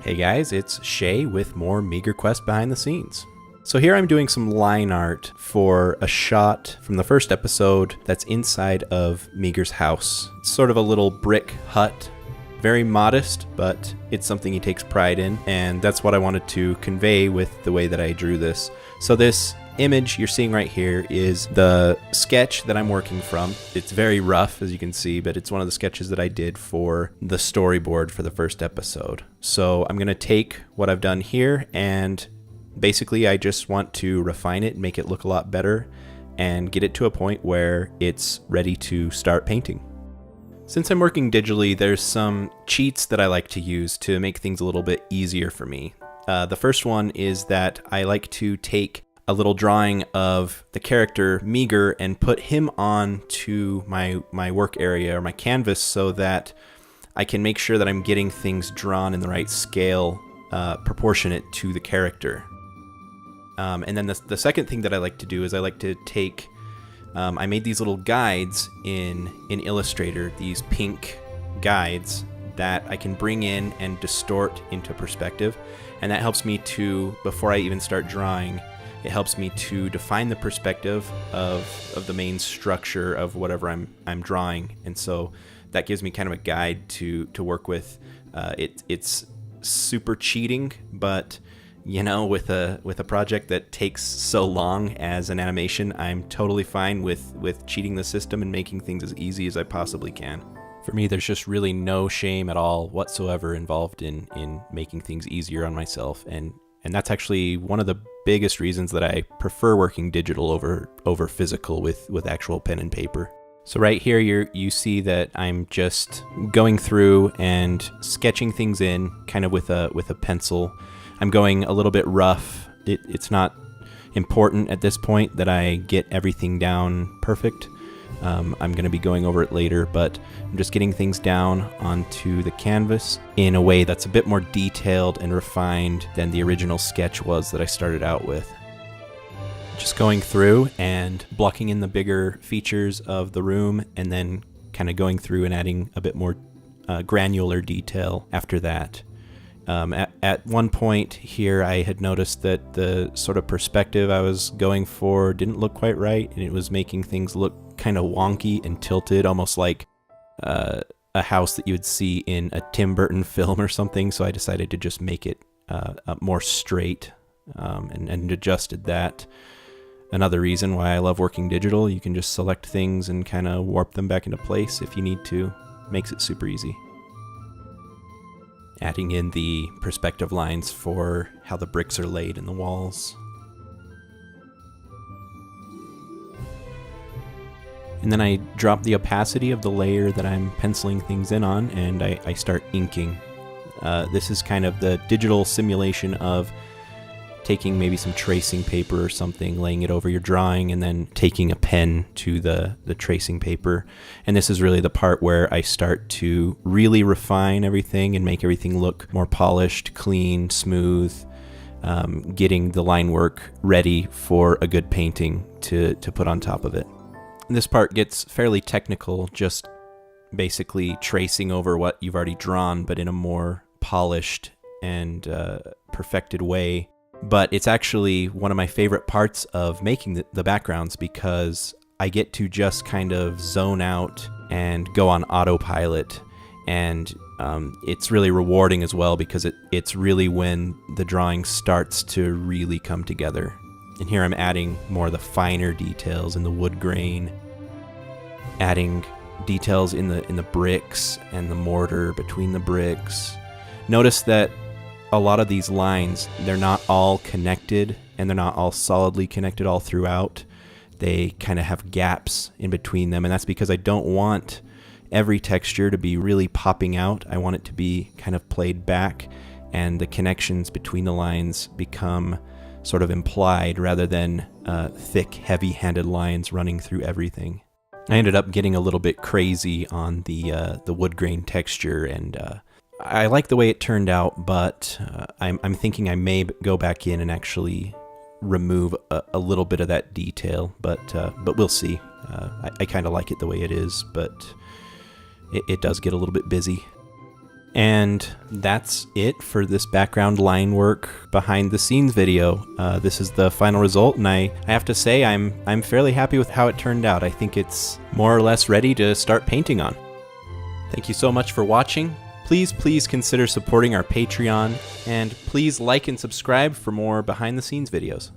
Hey guys, it's Shay with more Meager Quest behind the scenes. So here I'm doing some line art for a shot from the first episode that's inside of Meager's house. It's sort of a little brick hut, very modest, but it's something he takes pride in, and that's what I wanted to convey with the way that I drew this. So this image you're seeing right here is the sketch that I'm working from. It's very rough, as you can see, but it's one of the sketches that I did for the storyboard for the first episode. So I'm going to take what I've done here, and basically I just want to refine it and make it look a lot better and get it to a point where it's ready to start painting. Since I'm working digitally, there's some cheats that I like to use to make things a little bit easier for me. The first one is that I like to take a little drawing of the character Meager and put him on to my work area or my canvas so that I can make sure that I'm getting things drawn in the right scale, proportionate to the character. And then the second thing that I like to do is I like to take, I made these little guides in Illustrator, these pink guides that I can bring in and distort into perspective. And that helps me to, before I even start drawing, it helps me to define the perspective of the main structure of whatever I'm drawing. And so that gives me kind of a guide to work with. It's super cheating, but you know, with a project that takes so long as an animation, I'm totally fine with cheating the system and making things as easy as I possibly can. For me, there's just really no shame at all whatsoever involved in making things easier on myself, and that's actually one of the biggest reasons that I prefer working digital over physical with actual pen and paper. So right here you see that I'm just going through and sketching things in kind of with a pencil. I'm going a little bit rough. It's not important at this point that I get everything down perfect. I'm going to be going over it later, but I'm just getting things down onto the canvas in a way that's a bit more detailed and refined than the original sketch was that I started out with. Just going through and blocking in the bigger features of the room, and then kind of going through and adding a bit more granular detail after that. At one point here, I had noticed that the sort of perspective I was going for didn't look quite right, and it was making things look kind of wonky and tilted, almost like a house that you would see in a Tim Burton film or something. So I decided to just make it more straight, and adjusted that. Another reason why I love working digital, you can just select things and kind of warp them back into place if you need to. Makes it super easy. Adding in the perspective lines for how the bricks are laid in the walls. And then I drop the opacity of the layer that I'm penciling things in on, and I start inking. This is kind of the digital simulation of taking maybe some tracing paper or something, laying it over your drawing, and then taking a pen to the tracing paper. And this is really the part where I start to really refine everything and make everything look more polished, clean, smooth, getting the line work ready for a good painting to put on top of it. And this part gets fairly technical, just basically tracing over what you've already drawn, but in a more polished and perfected way. But it's actually one of my favorite parts of making the backgrounds, because I get to just kind of zone out and go on autopilot. And it's really rewarding as well, because it's really when the drawing starts to really come together. And here I'm adding more of the finer details in the wood grain, adding details in the bricks and the mortar between the bricks. Notice that a lot of these lines, they're not all connected, and they're not all solidly connected all throughout. They kind of have gaps in between them, and that's because I don't want every texture to be really popping out. I want it to be kind of played back, and the connections between the lines become sort of implied rather than thick, heavy-handed lines running through everything. I ended up getting a little bit crazy on the wood grain texture, and I like the way it turned out, but I'm thinking I may go back in and actually remove a little bit of that detail, but we'll see. I kind of like it the way it is, but it does get a little bit busy. And that's it for this background line work behind the scenes video. This is the final result, and I have to say I'm fairly happy with how it turned out. I think it's more or less ready to start painting on. Thank you so much for watching. Please consider supporting our Patreon, and please like and subscribe for more behind the scenes videos.